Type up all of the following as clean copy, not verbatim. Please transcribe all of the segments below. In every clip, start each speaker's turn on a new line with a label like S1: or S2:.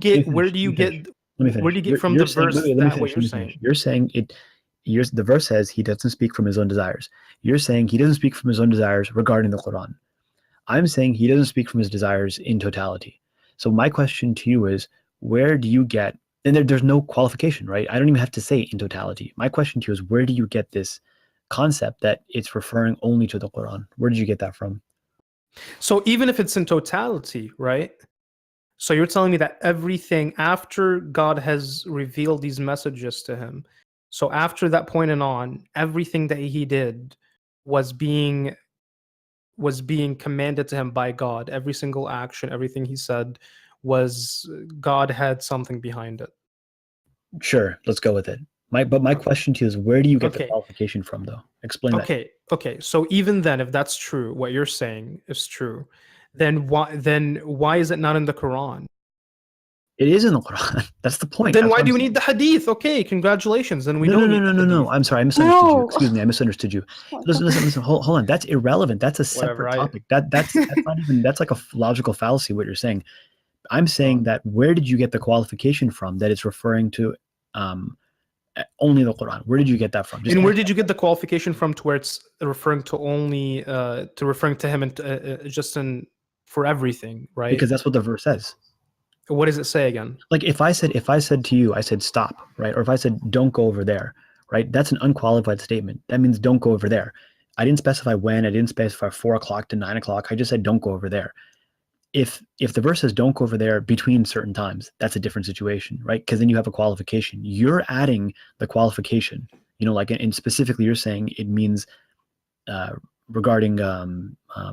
S1: get
S2: Let me finish.
S1: where do you get from the verse what you're saying?
S2: You're saying the verse says he doesn't speak from his own desires. You're saying he doesn't speak from his own desires regarding the Quran. I'm saying he doesn't speak from his desires in totality. So my question to you is, where do you get, and there's no qualification, right? I don't even have to say in totality. My question to you is, where do you get this concept that it's referring only to the Quran? Where did you get that from?
S1: So even if it's in totality, right? So you're telling me that everything after God has revealed these messages to him, so after that point and on, everything that he did was being commanded to him by God. Every single action, everything he said was God had something behind it.
S2: Sure, let's go with it. My question to you is, where do you get the qualification from, though? Explain that.
S1: Okay. So even then, if that's true, what you're saying is true, then why is it not in the Quran?
S2: It is in the Quran. That's the point.
S1: Then why do we need the hadith? Okay, congratulations. Then we don't need the hadith.
S2: No. I'm sorry, I misunderstood you. Excuse me, I misunderstood you. Listen. Hold on. That's irrelevant. That's a separate topic. That's not even. That's like a logical fallacy. What you're saying. I'm saying that where did you get the qualification from that it's referring to only the Quran? Where did you get that from?
S1: And where did you get the qualification from to where it's referring to only referring to him and just in for everything, right?
S2: Because that's what the verse says.
S1: What does it say again?
S2: Like if I said to you, I said stop, right? Or if I said don't go over there, right? That's an unqualified statement. That means don't go over there. I didn't specify when. I didn't specify 4 o'clock to 9 o'clock. I just said don't go over there. If the verse says don't go over there between certain times, that's a different situation, right? Because then you have a qualification. You're adding the qualification, like, and specifically you're saying it means regarding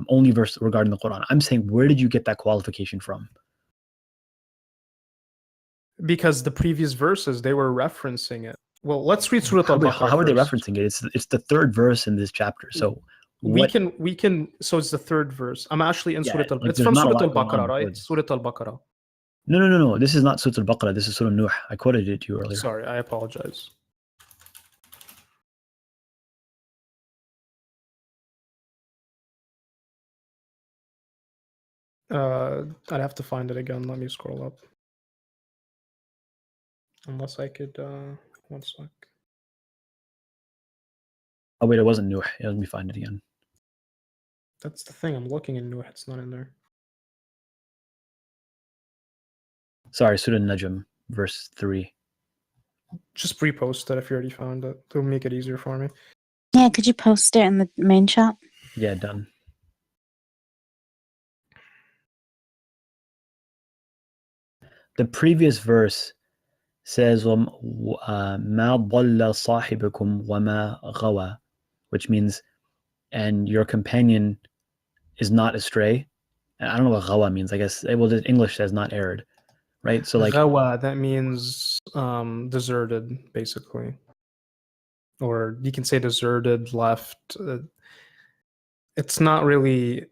S2: only verse regarding the Quran. I'm saying, where did you get that qualification from?
S1: Because the previous verses, they were referencing it. Well, let's read Surah Al-Baqarah.
S2: How are they referencing it? It's the third verse in this chapter. So
S1: we can. So it's the third verse. I'm actually in Surah Al-Baqarah. It's from Surah Al-Baqarah, right? Surah Al-Baqarah.
S2: No. This is not Surah Al-Baqarah. This is Surah Nuh. I quoted it to you earlier.
S1: Sorry, I apologize. I'd have to find it again. Let me scroll up. Unless I could, 1 sec.
S2: Oh wait, it wasn't Nuh. Let me find it again.
S1: That's the thing. I'm looking in Nuh. It's not in there.
S2: Sorry, Surah Najm, verse 3.
S1: Just repost it if you already found it. It'll make it easier for me.
S3: Yeah, could you post it in the main chat?
S2: Yeah, done. The previous verse says مَا ضَلَّ صَاحِبُكُمْ وَمَا غَوَى, which means, and your companion is not astray. And I don't know what ghawa means. I guess the English says not erred, right? So like
S1: ghawa, that means deserted, basically, or you can say deserted, left. It's not really.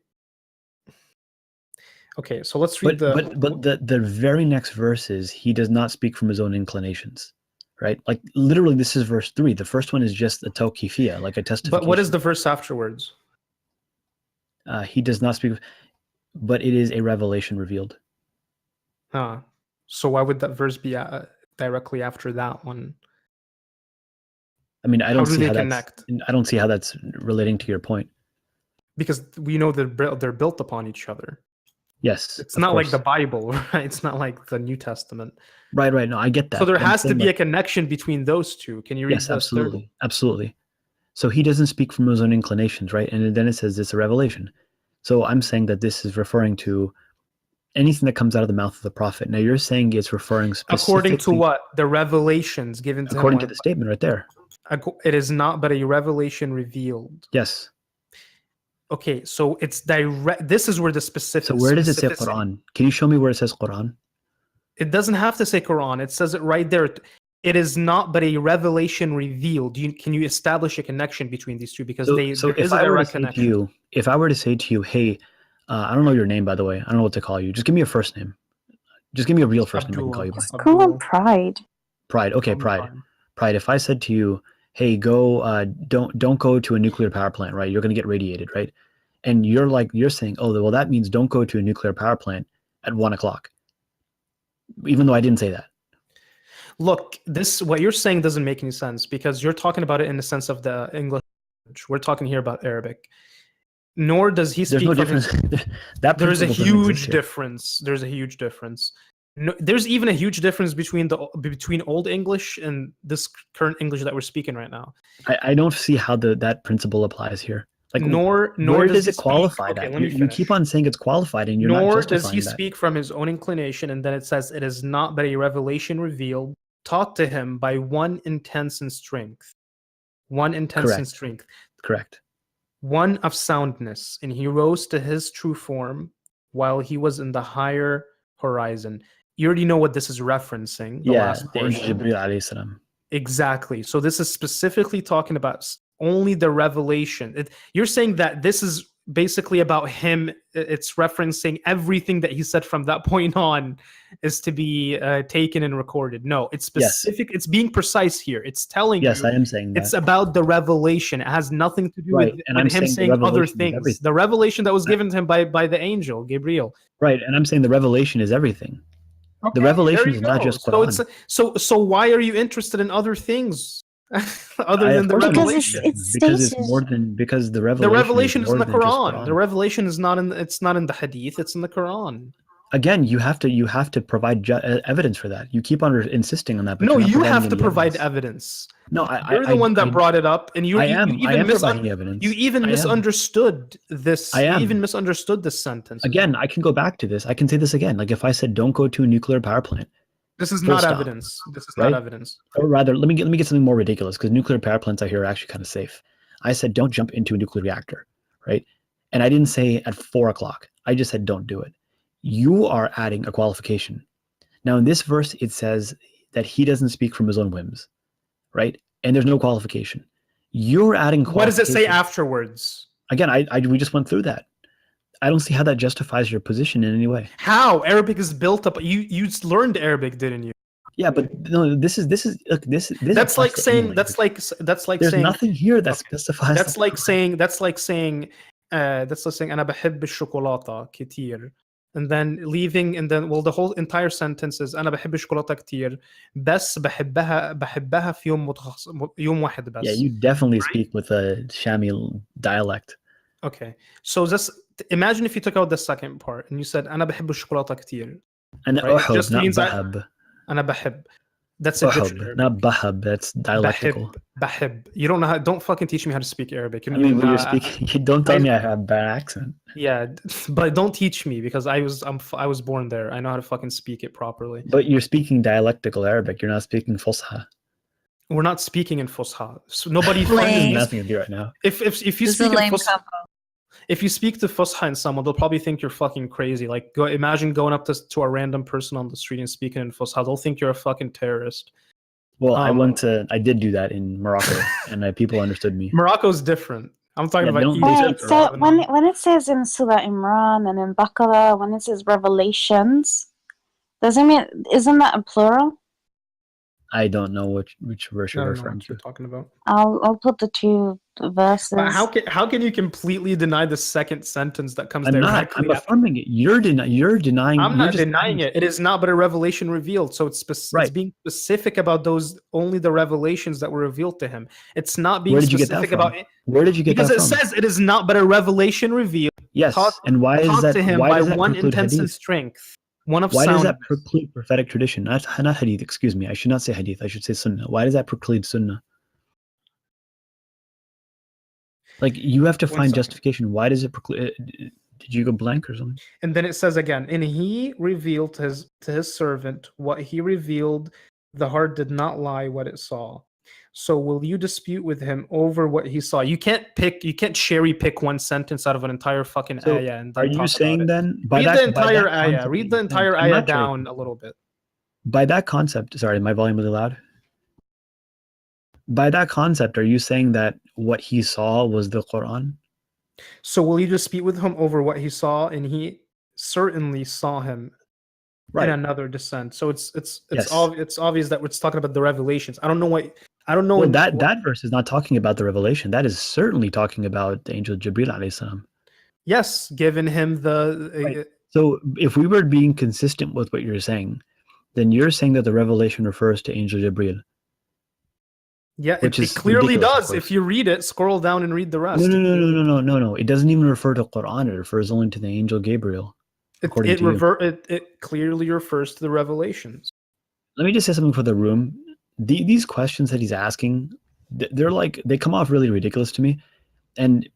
S1: Okay, so let's read
S2: the very next verse is he does not speak from his own inclinations, right? Like literally, this is verse 3. The first one is just a tawqifiyya, like a testification.
S1: But what is the verse afterwards?
S2: He does not speak, but it is a revelation revealed.
S1: So why would that verse be directly after that one?
S2: I mean, I don't see how that's relating to your point.
S1: Because we know that they're built upon each other.
S2: Yes,
S1: it's not like the Bible, right? It's not like the New Testament.
S2: Right. No, I get that.
S1: So there has to be a connection between those two. Can you read?
S2: Yes, absolutely. So he doesn't speak from his own inclinations, right? And then it says it's a revelation. So I'm saying that this is referring to anything that comes out of the mouth of the prophet. Now you're saying it's referring specifically
S1: according to what? The revelations given to him.
S2: According to the statement right there.
S1: It is not but a revelation revealed.
S2: Yes.
S1: Okay, so it's direct. This is where the specific.
S2: So where does it say Quran? Can you show me where it says Quran?
S1: It doesn't have to say Quran. It says it right there. It is not but a revelation revealed. Can you establish a connection between these two? Because there is a direct connection.
S2: If I were to say to you, hey, I don't know your name, by the way. I don't know what to call you. Just give me your first name. Just give me a real first name I can call you by.
S3: Just call him Pride.
S2: Pride. Okay, Pride. Pride. If I said to you, hey, go, don't go to a nuclear power plant, right? You're going to get radiated, right? And you're saying, oh, well, that means don't go to a nuclear power plant at 1 o'clock. even though I didn't say that.
S1: Look, what you're saying doesn't make any sense because you're talking about it in the sense of the English language. We're talking here about Arabic. Nor does he speak.
S2: There's no difference.
S1: There's a
S2: principle doesn't
S1: huge
S2: exist here.
S1: difference. There's a huge difference. No, there's even a huge difference between Old English and this current English that we're speaking right now.
S2: I don't see how that principle applies here. Like,
S1: Nor
S2: where does
S1: he
S2: it qualify
S1: speak, okay,
S2: that?
S1: let me
S2: You
S1: finish.
S2: keep on saying it's qualified, and you're not
S1: Nor
S2: justifying
S1: does he
S2: that.
S1: speak from his own inclination, and then it says it is not but a revelation revealed, taught to him by one intense in strength. One intense in
S2: Correct.
S1: strength.
S2: Correct.
S1: One of soundness, and he rose to his true form while he was in the higher horizon. You already know what this is referencing. The last
S2: the angel
S1: portion.
S2: Jibreel alayhi salam.
S1: Exactly. So this is specifically talking about only the revelation. You're saying that this is basically about him. It's referencing everything that he said from that point on is to be taken and recorded. No, it's specific. Yes. It's being precise here. It's telling you.
S2: Yes, I am saying that.
S1: It's about the revelation. It has nothing to do with him saying other things. The revelation that was given to him by the angel, Gabriel.
S2: Right, and I'm saying the revelation is everything. Okay, the revelation is not just Quran.
S1: So why are you interested in other things other than the revelation?
S2: Because the revelation.
S1: The revelation is in the Quran. The revelation is not in. It's not in the Hadith. It's in the Quran.
S2: Again, you have to provide evidence for that. You keep on insisting on that.
S1: But no, you have to provide evidence.
S2: No,
S1: you're the one that brought it up, and you even misunderstood this. You even misunderstood this sentence.
S2: Again, I can go back to this. I can say this again. Like if I said, "Don't go to a nuclear power plant."
S1: This is not evidence. This is not evidence.
S2: Or rather, let me get something more ridiculous, because nuclear power plants I hear are actually kind of safe. I said, "Don't jump into a nuclear reactor," right? And I didn't say at 4:00. I just said, "Don't do it." You are adding a qualification. Now, in this verse, it says that he doesn't speak from his own whims, right? And there's no qualification. You're adding qualification.
S1: What does it say afterwards?
S2: Again, we just went through that. I don't see how that justifies your position in any way.
S1: How? Arabic is built up. You learned Arabic, didn't you?
S2: Yeah, but no, this is look, this
S1: that's like saying there's saying
S2: nothing here that specifies.
S1: That's like saying أنا بحب الشوكولاتة كتير. And then leaving, and then the whole entire sentence is أنا بحب الشوكولاتة كتير بس بحبها في يوم واحد بس.
S2: Yeah, you definitely speak with a Shami dialect.
S1: Okay, so just imagine if you took out the second part and you said أنا بحب الشوكولاتة كتير.
S2: And أحب, not بحب.
S1: أنا بحب. That's Egyptian.
S2: Not bahab. That's dialectical.
S1: Bahib. You don't know how. Don't fucking teach me how to speak Arabic.
S2: When you're speaking, you don't tell me I have a bad accent.
S1: Yeah, but don't teach me because I was born there. I know how to fucking speak it properly.
S2: But you're speaking dialectical Arabic. You're not speaking Fusha.
S1: We're not speaking in Fusha. So nobody.
S2: Nothing to do right now.
S1: If you speak in Fusha. If you speak to Fusha in someone, they'll probably think you're fucking crazy. Like, imagine going up to a random person on the street and speaking in Fusha. They'll think you're a fucking terrorist.
S2: Well, I did do that in Morocco, and people understood me.
S1: Morocco's different. I'm talking about
S3: Egypt. So when it says in Surah Imran and in Baqarah, when it says revelations, isn't that a plural?
S2: I don't know which verse you're referring to.
S1: You're talking about.
S3: I'll put the two verses.
S1: But how can you completely deny the second sentence that comes
S2: I'm affirming it. You're denying.
S1: I'm not denying it. It is not but a revelation revealed. So it's being specific about only the revelations that were revealed to him. It's not being specific about it.
S2: Where did you get that from?
S1: Because it says it is not but a revelation revealed.
S2: Yes, and why is that?
S1: To him
S2: why
S1: by
S2: does that
S1: one intense in strength. Why
S2: does that preclude prophetic tradition? Not hadith, excuse me. I should not say hadith. I should say sunnah. Why does that preclude sunnah? Like, you have to find justification. Why does it preclude? Did you go blank or something?
S1: And then it says again, and he revealed to his servant what he revealed. The heart did not lie what it saw. So will you dispute with him over what he saw? You can't cherry pick one sentence out of an entire fucking ayah. And
S2: are you saying then?
S1: Read the entire ayah. Read the entire ayah down a little bit.
S2: By that concept, sorry, my volume was loud. By that concept, are you saying that what he saw was the Quran?
S1: So will you dispute with him over what he saw? And he certainly saw him in another descent. So it's obvious that it's talking about the revelations. I don't know.
S2: Well, that verse is not talking about the revelation. That is certainly talking about the angel Jibreel alayhi salam.
S1: Yes, given him the.
S2: So if we were being consistent with what you're saying, then you're saying that the revelation refers to Angel Jibreel.
S1: Yeah,
S2: Which
S1: it
S2: is
S1: clearly
S2: ridiculous, of
S1: does.
S2: course.
S1: If you read it, scroll down and read the rest.
S2: No. It doesn't even refer to Quran. It refers only to the angel Gabriel, according to you.
S1: It clearly refers to the revelations.
S2: Let me just say something for the room. These questions that he's asking, they come off really ridiculous to me. And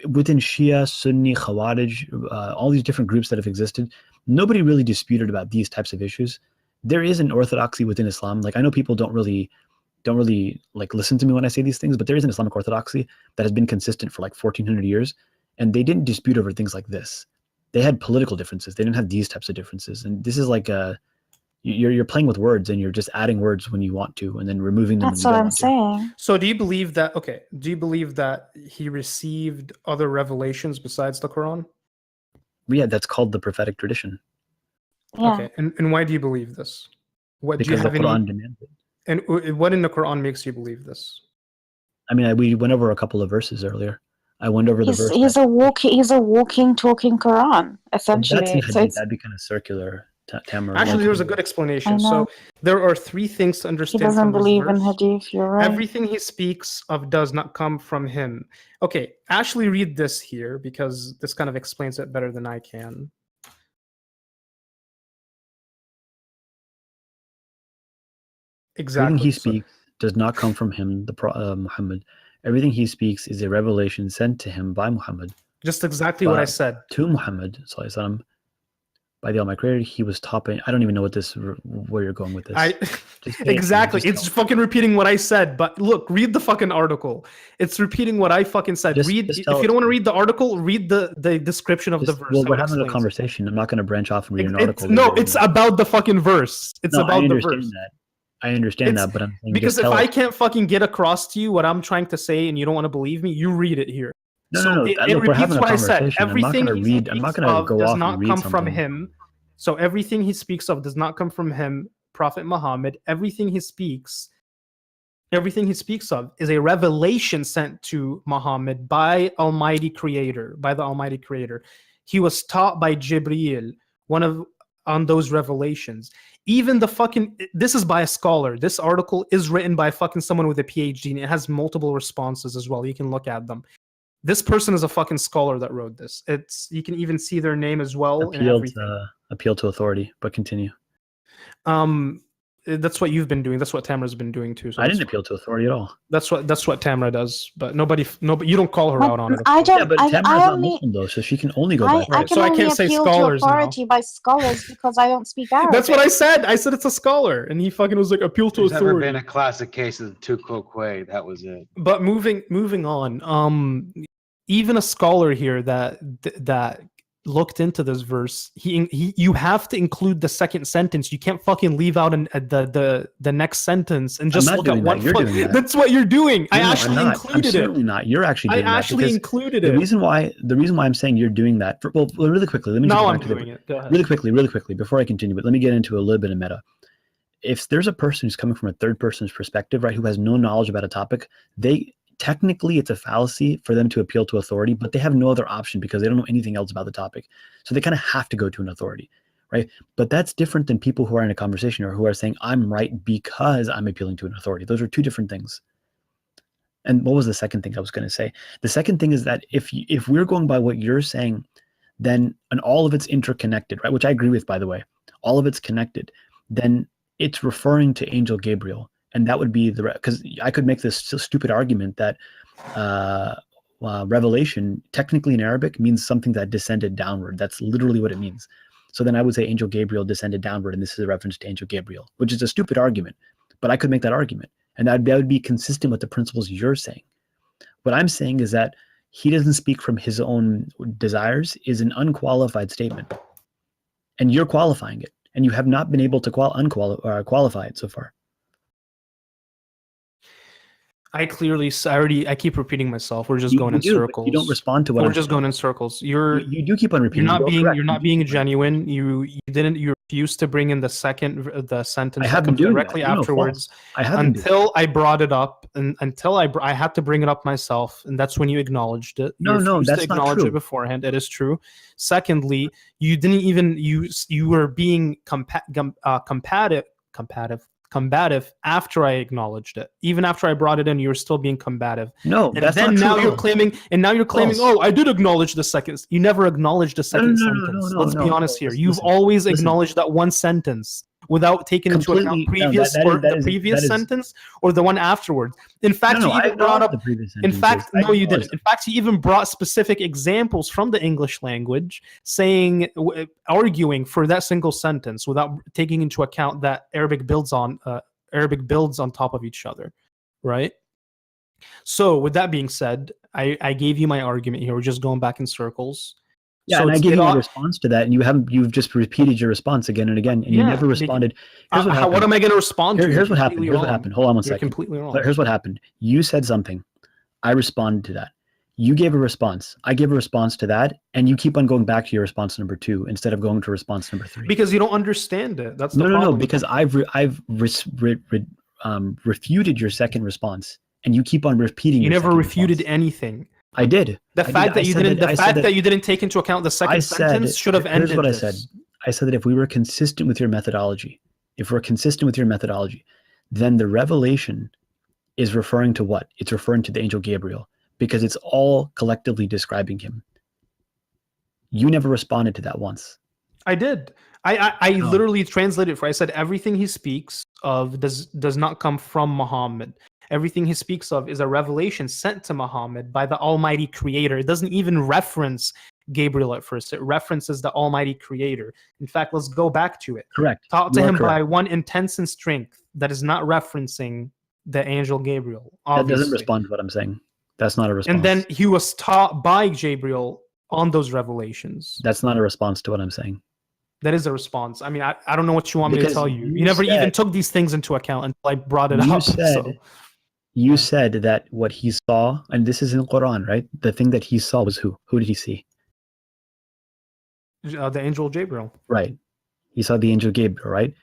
S2: within Shia, Sunni, Khawarij, all these different groups that have existed, nobody really disputed about these types of issues. There is an orthodoxy within Islam. Like, I know people don't really like listen to me when I say these things, but there is an Islamic orthodoxy that has been consistent for like 1400 years, and they didn't dispute over things like this. They had political differences. They didn't have these types of differences. And this is like you're playing with words, and you're just adding words when you want to, and then removing them.
S3: That's what I'm saying.
S1: So do you believe that he received other revelations besides the Quran?
S2: Yeah, that's called the prophetic tradition.
S3: Yeah.
S1: Okay, and why do you believe this? What
S2: Because
S1: do you have
S2: the Quran demands it.
S1: And what in the Quran makes you believe this?
S2: I mean, we went over a couple of verses earlier. I went over the verse.
S3: He's a walking, talking Quran, essentially.
S2: That's in Hadith. That'd be kind of circular. Tamara.
S1: Actually, there was a good explanation. So there are three things to understand.
S3: He doesn't believe in Hadith. You're right.
S1: Everything he speaks of does not come from him. Okay, Ashley, read this here because this kind of explains it better than I can. Exactly.
S2: Everything he speaks does not come from him, Muhammad. Everything he speaks is a revelation sent to him by Muhammad.
S1: Just exactly what I said.
S2: To Muhammad, by the Almighty Creator, he was topping. I don't even know where you're going with this.
S1: Exactly. It's fucking repeating what I said. But look, read the fucking article. It's repeating what I fucking said. If you don't want to read the article, read the description of the verse.
S2: Well, we're having a conversation. I'm not going to branch off and read an article.
S1: No, it's about the fucking verse. It's about the verse.
S2: I understand that, but I'm saying
S1: because if I can't fucking get across to you what I'm trying to say and you don't want to believe me, you read it here.
S2: No. It repeats what I said. Everything I'm not going to go off and read something.
S1: Does not come from him. So everything he speaks of does not come from him, Prophet Muhammad. Everything he speaks of is a revelation sent to Muhammad by the Almighty Creator. He was taught by Jibreel, on those revelations. Even this is by a scholar. This article is written by fucking someone with a PhD, and it has multiple responses as well. You can look at them. This person is a fucking scholar that wrote this. You can even see their name as well.
S2: Appeal to authority, but continue.
S1: That's what you've been doing. That's what Tamara's been doing too. So
S2: I didn't appeal to authority at all.
S1: That's what Tamara does. But nobody. You don't call her out on it.
S3: I don't.
S2: Yeah, but Tamara's not Muslim though, so she can only go by.
S3: I can't say scholars to authority by scholars because I don't speak Arabic.
S1: That's what I said. I said it's a scholar, and he fucking was like appeal to authority.
S4: There's never been a classic case of tu quoque. That was it.
S1: But moving on. Even a scholar here that looked into this verse, you have to include the second sentence. You can't fucking leave out the next sentence and just look at one foot. That's what you're doing. I actually included it.
S2: Certainly not. You're actually doing that.
S1: I actually included it.
S2: The reason why I'm saying you're doing that. Well, really quickly. Let me.
S1: No, I'm doing it. Go ahead.
S2: Really quickly before I continue. But let me get into a little bit of meta. If there's a person who's coming from a third person's perspective, right, who has no knowledge about a topic, technically it's a fallacy for them to appeal to authority, but they have no other option because they don't know anything else about the topic. So they kind of have to go to an authority, right? But that's different than people who are in a conversation or who are saying, I'm right because I'm appealing to an authority. Those are two different things. And what was the second thing I was going to say? The second thing is that if we're going by what you're saying, then, and all of it's interconnected, right? Which I agree with, by the way, all of it's connected, then it's referring to Angel Gabriel. And that would be because I could make this stupid argument that revelation, technically in Arabic, means something that descended downward. That's literally what it means. So then I would say Angel Gabriel descended downward, and this is a reference to Angel Gabriel, which is a stupid argument. But I could make that argument, and that would be consistent with the principles you're saying. What I'm saying is that he doesn't speak from his own desires is an unqualified statement, and you're qualifying it, and you have not been able to qualify it so far.
S1: I keep repeating myself. We're just going in circles.
S2: You don't respond to what
S1: we're just going in circles. You
S2: do keep on repeating.
S1: You're not being genuine. You refused to bring in the sentence that comes directly afterwards. Until I brought it up, and until I had to bring it up myself, and that's when you acknowledged it.
S2: No, that's not true.
S1: Acknowledge it beforehand. It is true. Secondly, you didn't even you were being combative after I acknowledged it. Even after I brought it in, you were still being combative.
S2: No,
S1: And
S2: that's
S1: then
S2: not
S1: now
S2: true.
S1: you're claiming,
S2: False.
S1: oh, I did acknowledge the second. You never acknowledged the second sentence. Let's be honest here. You've always acknowledged that one sentence without taking into account the previous sentence or the one afterwards. In fact, you even brought up
S2: the previous
S1: in
S2: sentences.
S1: fact,
S2: I
S1: no, you
S2: acknowledged
S1: didn't. In fact, you even brought specific examples from the English language, saying, arguing for that single sentence without taking into account that Arabic builds on top of each other, right? So, with that being said, I gave you my argument here. We're just going back in circles.
S2: Yeah,
S1: So
S2: and I
S1: it's-
S2: gave
S1: it
S2: you a
S1: ought-
S2: response to that, and you've just repeated your response again and again, and you
S1: Yeah,
S2: never responded. Here's what happened.
S1: What am I going to respond to?
S2: Here's what happened.
S1: Completely
S2: Here's what
S1: wrong.
S2: happened. Hold on one
S1: You're
S2: second.
S1: completely wrong.
S2: Here's what happened. You said something. I responded to that. You gave a response. I gave a response to that, and you keep on going back to your response number 2 instead of going to response number 3.
S1: Because you don't understand it. That's the
S2: No,
S1: problem.
S2: because I've refuted your second response, and you keep on repeating.
S1: You
S2: your
S1: never
S2: second
S1: refuted
S2: response.
S1: anything.
S2: I did.
S1: The fact that you didn't take into account the second sentence should have ended.
S2: Here's what
S1: this.
S2: I said. I said that if we were consistent with your methodology, then the revelation is referring to what? It's referring to the angel Gabriel, because it's all collectively describing him. You never responded to that once.
S1: I did. I
S2: No.
S1: literally translated for. I said everything he speaks of does not come from Muhammad. Everything he speaks of is a revelation sent to Muhammad by the Almighty Creator. It doesn't even reference Gabriel at first. It references the Almighty Creator. In fact, let's go back to it.
S2: Correct.
S1: Taught to
S2: You are
S1: him by
S2: correct.
S1: one intense in strength that is not referencing the angel Gabriel.
S2: That
S1: Obviously.
S2: doesn't respond to what I'm saying. That's not a response.
S1: And then he was taught by Gabriel on those revelations.
S2: That's not a response to what I'm saying.
S1: That is a response. I mean, I don't know what you want me to
S2: Because
S1: tell you.
S2: you
S1: You never even
S2: said-
S1: took these things into account until I brought it
S2: You
S1: up.
S2: said- You said that what he saw, and this is in the Quran, right? The thing that he saw was who? Who did he see?
S1: The angel Gabriel.
S2: Right. He saw the angel Gabriel, right?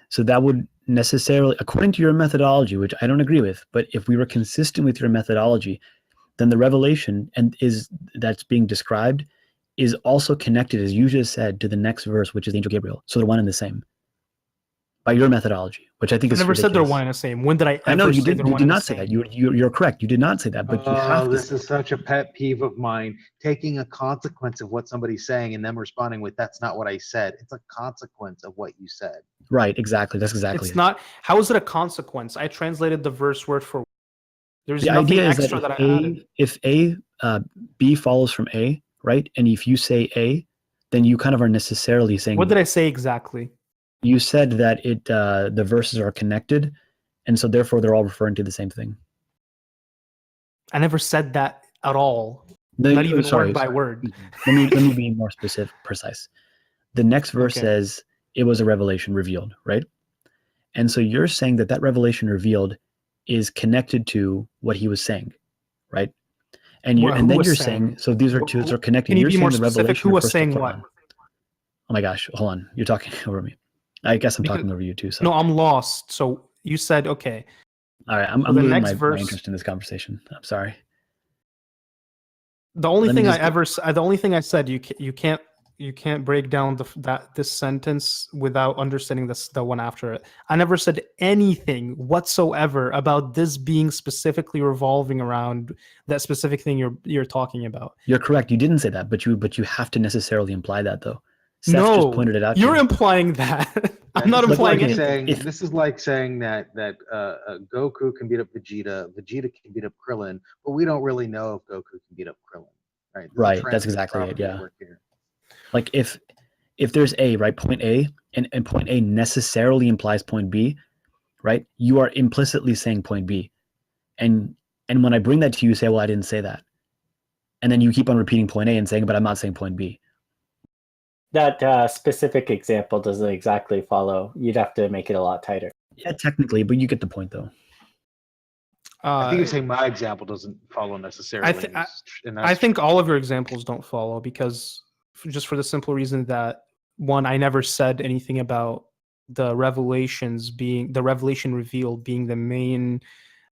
S2: So that would necessarily, according to your methodology, which I don't agree with, but if we were consistent with your methodology, then the revelation that's being described is also connected, as you just said, to the next verse, which is angel Gabriel. So they're one and the same. By your methodology, which I think
S1: I
S2: is
S1: never said they're
S2: ridiculous.
S1: one and the same. When did I ever
S2: I know you
S1: say
S2: did.
S1: they're
S2: You
S1: one
S2: did
S1: and
S2: not
S1: the
S2: say
S1: same?
S2: that. You're correct. You did not say that. But you have to.
S4: This is such a pet peeve of mine. Taking a consequence of what somebody's saying and them responding with "That's not what I said." It's a consequence of what you said.
S2: Right. Exactly. That's exactly.
S1: It's
S2: it.
S1: not. How is it a consequence? I translated the verse word for word. There's
S2: The
S1: nothing
S2: idea is
S1: extra
S2: that
S1: that I added.
S2: if B follows from A, right, and if you say A, then you kind of are necessarily saying.
S1: What did I say exactly?
S2: You said that the verses are connected, and so therefore they're all referring to the same thing.
S1: I never said that at all.
S2: No,
S1: Not even
S2: sorry,
S1: word by
S2: sorry.
S1: word.
S2: Let me be more precise. The next verse
S1: Okay.
S2: says it was a revelation revealed, right? And so you're saying that revelation revealed is connected to what he was saying, right? And
S1: Who
S2: then
S1: was
S2: you're
S1: saying?
S2: saying so these are two are connected.
S1: Can you
S2: You're
S1: be
S2: saying
S1: more
S2: the
S1: specific?
S2: revelation
S1: Who was
S2: refers to
S1: saying
S2: Quran.
S1: what?
S2: Oh my gosh, hold on. You're talking over me. I guess I'm talking over you too. So
S1: No, I'm lost. So you said, okay.
S2: all right, I'm
S1: the
S2: losing
S1: next
S2: my
S1: verse-
S2: interest in this conversation. I'm sorry.
S1: The only
S2: Let me
S1: thing
S2: just-
S1: the only thing I said, you can't break down this sentence without understanding the one after it. I never said anything whatsoever about this being specifically revolving around that specific thing you're talking about.
S2: You're correct. You didn't say that, but you have to necessarily imply that though. Seth
S1: No,
S2: just pointed it out. to
S1: you're
S2: you.
S1: implying that. I'm not
S4: This is
S1: implying
S4: like
S1: anything.
S4: saying
S2: If-
S4: this is like saying that Goku can beat up Vegeta, Vegeta can beat up Krillin, but we don't really know if Goku can beat up Krillin. Right. This is
S2: Right, that's
S4: transfer
S2: exactly it,
S4: property at
S2: yeah.
S4: work here.
S2: Like if there's A, right, point A, and point A necessarily implies point B, right? You are implicitly saying point B. And when I bring that to you, you say, well, I didn't say that. And then you keep on repeating point A and saying, but I'm not saying point B.
S5: That specific example doesn't exactly follow. You'd have to make it a lot tighter.
S2: Yeah, technically, but you get the point though.
S4: I think you're saying my example doesn't follow necessarily.
S1: I think all of your examples don't follow because just for the simple reason that one, I never said anything about the revelation revealed being the main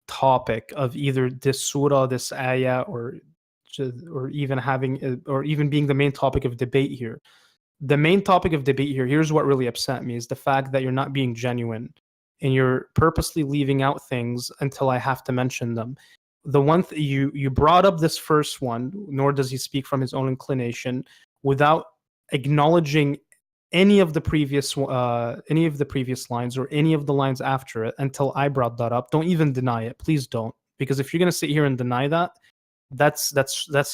S1: topic of either this surah, this ayah, or even being the main topic of debate here. The main topic of debate here, here's what really upset me, is the fact that you're not being genuine and you're purposely leaving out things until I have to mention them. The one you brought up this first one, nor does he speak from his own inclination, without acknowledging any of the previous lines or any of the lines after it until I brought that up. Don't even deny it, please don't, because if you're gonna sit here and deny that, that's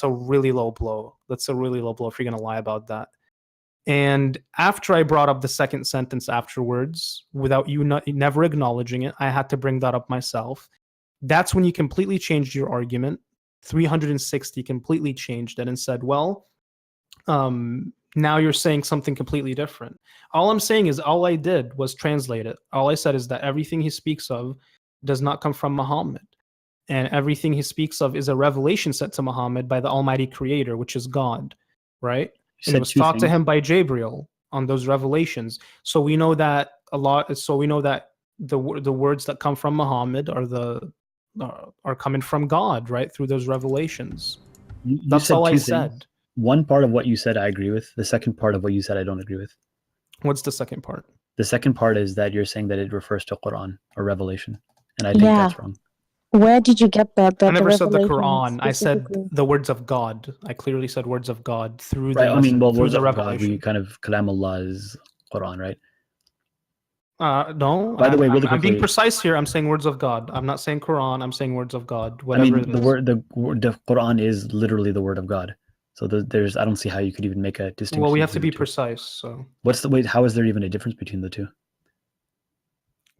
S1: a really low blow. That's a really low blow if you're gonna lie about that. And after I brought up the second sentence afterwards, without you never acknowledging it, I had to bring that up myself. That's when you completely changed your argument. 360 completely changed it and said, well, now you're saying something completely different. All I'm saying is all I did was translate it. All I said is that everything he speaks of does not come from Muhammad. And everything he speaks of is a revelation sent to Muhammad by the Almighty Creator, which is God, right? And it was taught to him by Gabriel on those revelations. So we know that the words that come from Muhammad are coming from God, right, through those revelations. That's all I said.
S2: One part of what you said I agree with. The second part of what you said I don't agree with.
S1: What's the second part?
S2: The second part is that you're saying that it refers to Quran or revelation, and I think that's wrong.
S3: Where did you get that?
S1: I never said the Quran. I said the words of God. I clearly said words of God through the
S2: words of
S1: revelation.
S2: God, we kind of Kalam Allah is Quran, right?
S1: No.
S2: By the way, really
S1: I'm being precise here. I'm saying words of God. I'm not saying Quran. I'm saying words of God.
S2: Whatever the Quran is literally the word of God. So I don't see how you could even make a distinction.
S1: Well, we have to be precise. So
S2: how is there even a difference between the two?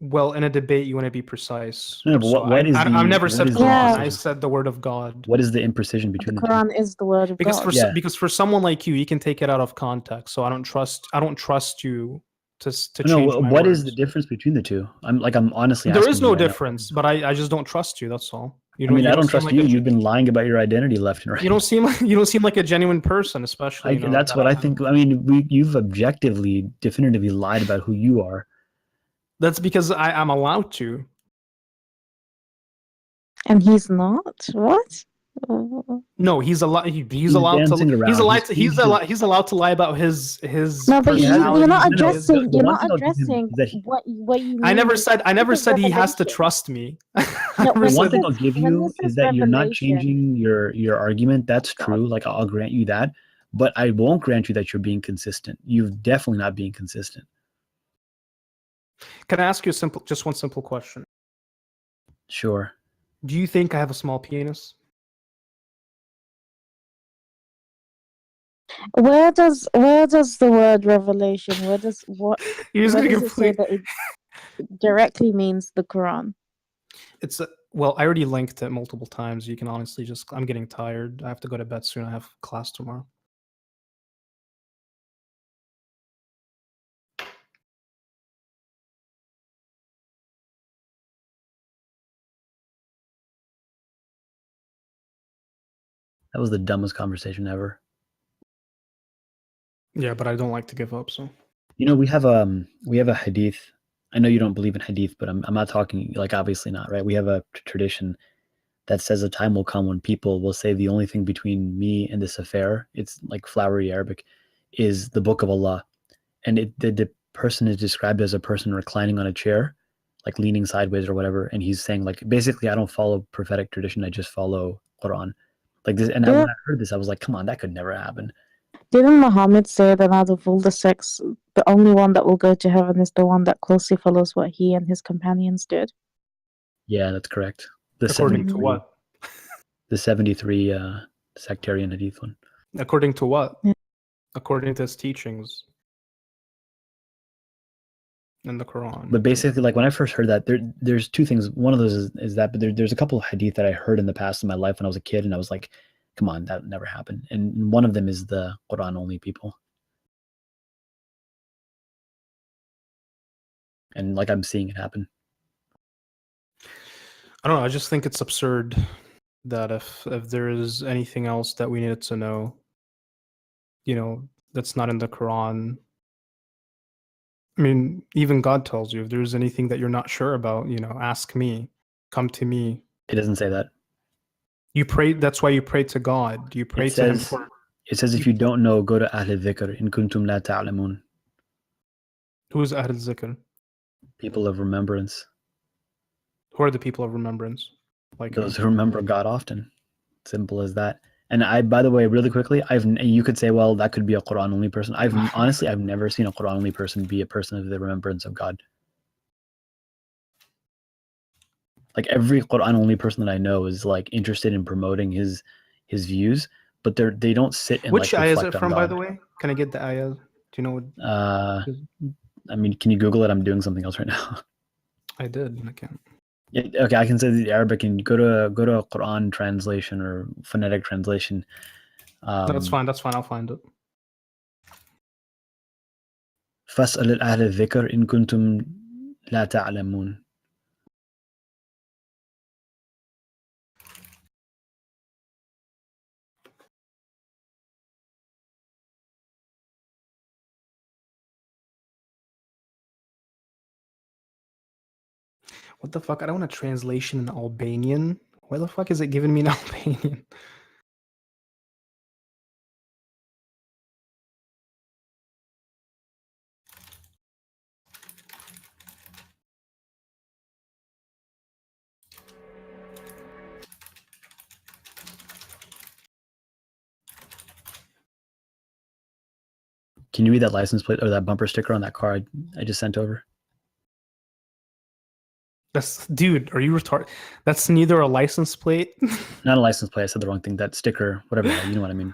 S1: Well, in a debate, you want to be precise.
S2: No, but I've
S1: never said Quran. I said the word of God.
S2: What is the imprecision between the
S3: Quran is the word of God.
S1: Because for someone like you, can take it out of context. So I don't trust you to change my
S2: what
S1: words.
S2: Is the difference between the two? I'm honestly
S1: there is no difference, but I just don't trust you. That's all.
S2: I don't trust you. You've been lying about your identity left and right.
S1: You don't seem like a genuine person, especially.
S2: That's what I think. You've objectively, definitively lied about who you are.
S1: That's because I'm allowed to.
S3: And he's not? What?
S1: No, he's allowed to lie about his
S3: No, but you're not addressing what you mean.
S1: I never said he has to trust me.
S2: One thing I'll give you is that you're not changing your argument. That's true. Like, I'll grant you that, but I won't grant you that you're being consistent. You're definitely not being consistent.
S1: Can I ask you just one simple question?
S2: Sure.
S1: Do you think I have a small penis?
S3: Where does the word revelation? Where does it say that it directly means the Quran?
S1: Well, I already linked it multiple times. You can honestly I'm getting tired. I have to go to bed soon. I have class tomorrow.
S2: That was the dumbest conversation ever.
S1: Yeah, but I don't like to give up. So
S2: we have a hadith. I know you don't believe in hadith, but I'm not talking, like, obviously not, right? We have a tradition that says a time will come when people will say the only thing between me and this affair, it's like flowery Arabic, is the book of Allah, and the person is described as a person reclining on a chair, like leaning sideways or whatever, and he's saying, like, basically, I don't follow prophetic tradition, I just follow Quran. Like this, and when I heard this, I was like, come on, that could never happen.
S3: Didn't Muhammad say that out of all the sects, the only one that will go to heaven is the one that closely follows what he and his companions did?
S2: Yeah, that's correct.
S1: According to what?
S2: The 73 sectarian hadith one.
S1: According to what?
S3: Yeah.
S1: According to his teachings in the Quran.
S2: But basically, like, when I first heard that, there's two things. One of those is that, but there's a couple of hadith that I heard in the past in my life when I was a kid, and I was like, come on, that never happened. And one of them is the Quran only people. And, like, I'm seeing it happen.
S1: I don't know. I just think it's absurd that if there is anything else that we needed to know, that's not in the Quran. I mean, even God tells you, if there's anything that you're not sure about, ask me, come to me.
S2: It doesn't say that.
S1: You pray. That's why you pray to God. You pray to Him for.
S2: It says, if you don't know, go to Ahl al-Dhikr in kuntum la ta'lamun.
S1: Who's Ahl al-Dhikr?
S2: People of remembrance.
S1: Who are the people of remembrance? Like
S2: Those who remember God often. Simple as that. And I, by the way, really quickly, you could say, well, that could be a Quran only person. I've never seen a Quran only person be a person of the remembrance of God. Like every Quran only person that I know is like interested in promoting his views, but they don't sit and
S1: which
S2: like
S1: ayah is
S2: reflect
S1: it
S2: on
S1: from, by
S2: God.
S1: the way? Can I get the ayah? Do you know what?
S2: I mean, can you Google it? I'm doing something else right now.
S1: I did. I can't.
S2: Yeah, okay, I can say the Arabic and go to a Quran translation or phonetic translation.
S1: No, that's fine. That's fine. I'll find it.
S2: فاسأل أهل الذكر إن كنتم لا تعلمون.
S1: What the fuck? I don't want a translation in Albanian. Why the fuck is it giving me in Albanian?
S2: Can you read that license plate or that bumper sticker on that car I just sent over?
S1: That's, dude, are you retarded? That's neither a license plate.
S2: Not a license plate. I said the wrong thing. That sticker, whatever. You know what I mean.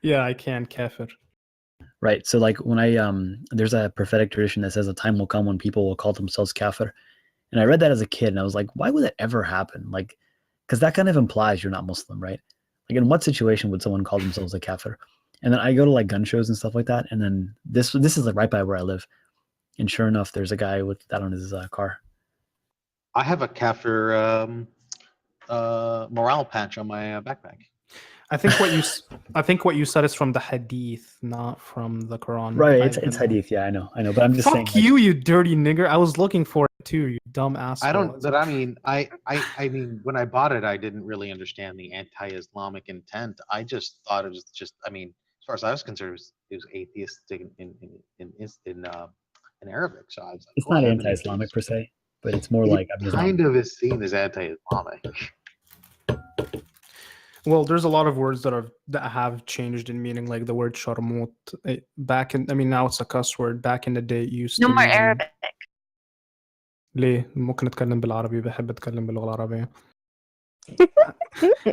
S1: Yeah, I can, kafir.
S2: Right. So like when I there's a prophetic tradition that says a time will come when people will call themselves kafir. And I read that as a kid and I was like, why would that ever happen? Like, because that kind of implies you're not Muslim, right? Like in what situation would someone call themselves a kafir? And then I go to like gun shows and stuff like that. And then this is like right by where I live. And sure enough, there's a guy with that on his car.
S4: I have a kafir morale patch on my backpack.
S1: I think what you said is from the hadith, not from the Quran.
S2: Right, it's hadith. Yeah, I know. But I'm just saying.
S1: Fuck you, you dirty nigger! I was looking for it too, you dumb asshole.
S4: I don't. But I mean, I mean, when I bought it, I didn't really understand the anti-Islamic intent. I just thought it was just. I mean, as far as I was concerned, it was atheistic in Arabic. So I was like,
S2: it's not anti-Islamic per se, but it's more like
S4: kind of is seen as anti-Islamic.
S1: Well, there's a lot of words that have changed in meaning, like the word sharmut. Back in, I mean, now it's a cuss word. Back in the day, it used
S3: No
S1: to
S3: more
S1: mean...
S3: Arabic.
S1: ليه؟ ممكن نتكلم بالعربي. بحب أتكلم باللغة العربية.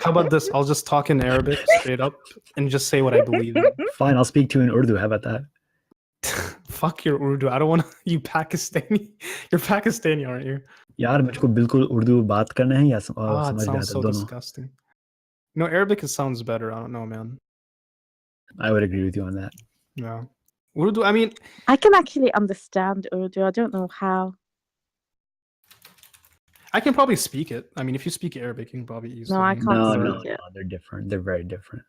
S1: How about this? I'll just talk in Arabic straight up and just say what I believe in.
S2: Fine, I'll speak to you in Urdu. How about that?
S1: Fuck your Urdu. I don't want to... You Pakistani. You're Pakistani, aren't you?
S2: यार मुझको बिल्कुल उर्दू बात करना है या
S1: It
S2: समझ नहीं
S1: sounds
S2: आता
S1: so
S2: दोनों.
S1: disgusting. No, Arabic sounds better. I don't know, man.
S2: I would agree with you on that.
S1: Yeah. Urdu, I mean...
S3: I can actually understand Urdu. I don't know how.
S1: I can probably speak it. I mean, if you speak Arabic, you can probably easily...
S3: No, I can't
S2: No,
S3: speak it.
S2: they're different. They're very different.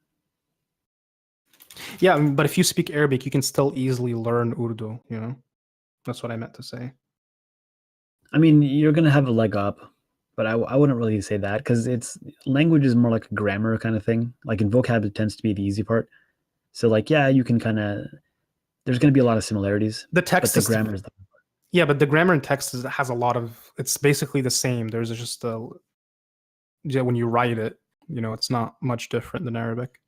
S1: Yeah, but if you speak Arabic, you can still easily learn Urdu, you know? That's what I meant to say.
S2: I mean, you're going to have a leg up, but I wouldn't really say that because language is more like a grammar kind of thing. Like in vocab, it tends to be the easy part. So like, yeah, you can kind of, there's going to be a lot of similarities.
S1: The text
S2: but the grammar is the
S1: Yeah, but the grammar in text has a lot of, it's basically the same. There's just when you write it, you know, it's not much different than Arabic.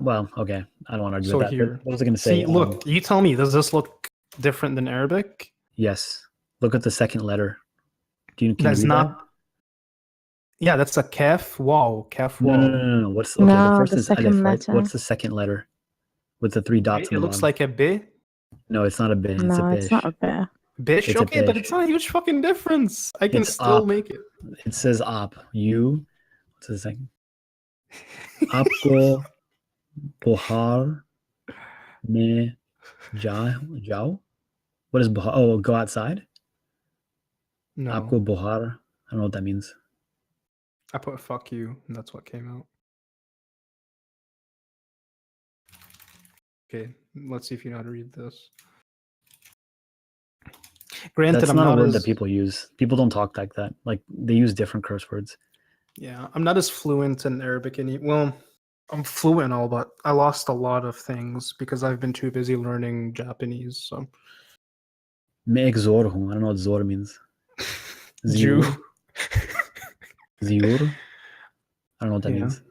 S2: Well, okay. I don't want to argue
S1: So
S2: with that.
S1: here,
S2: What was I going to say?
S1: see, look, you tell me, does this look different than Arabic?
S2: Yes. Look at the second letter. Can
S1: That's
S2: you read
S1: not.
S2: that?
S1: Yeah, that's a kaf. Wow, kaf. Wow.
S2: No. What's okay?
S3: No,
S2: the first
S3: the
S2: is
S3: second
S2: alif, right?
S3: letter.
S2: What's the second letter with the 3 dots?
S1: It looks like a b.
S2: No, it's not a b. It's a
S3: No,
S2: bish.
S3: it's not a bear.
S1: Bish.
S2: It's a
S1: Okay, but
S2: bish.
S1: it's not a huge fucking difference. I can
S2: It's
S1: still
S2: up.
S1: make it.
S2: It says op. You. What's the second? आपको बुहार में जाओ. What is buhar? Oh, go outside.
S1: No,
S2: आपको बुहार. I don't know what that means.
S1: I put fuck you, and that's what came out. Okay, let's see if you know how to read this. Granted,
S2: That's
S1: I'm
S2: not a
S1: not
S2: word
S1: as
S2: that people use. People don't talk like that. Like they use different curse words.
S1: I'm not as fluent in Arabic well, I'm fluent and all, but I lost a lot of things because I've been too busy learning Japanese. So
S2: मैं एक ज़ोर हूँ. I don't know what ज़ोर means.
S1: Jew.
S2: Ziur? I don't know what that
S1: Yeah.
S2: means.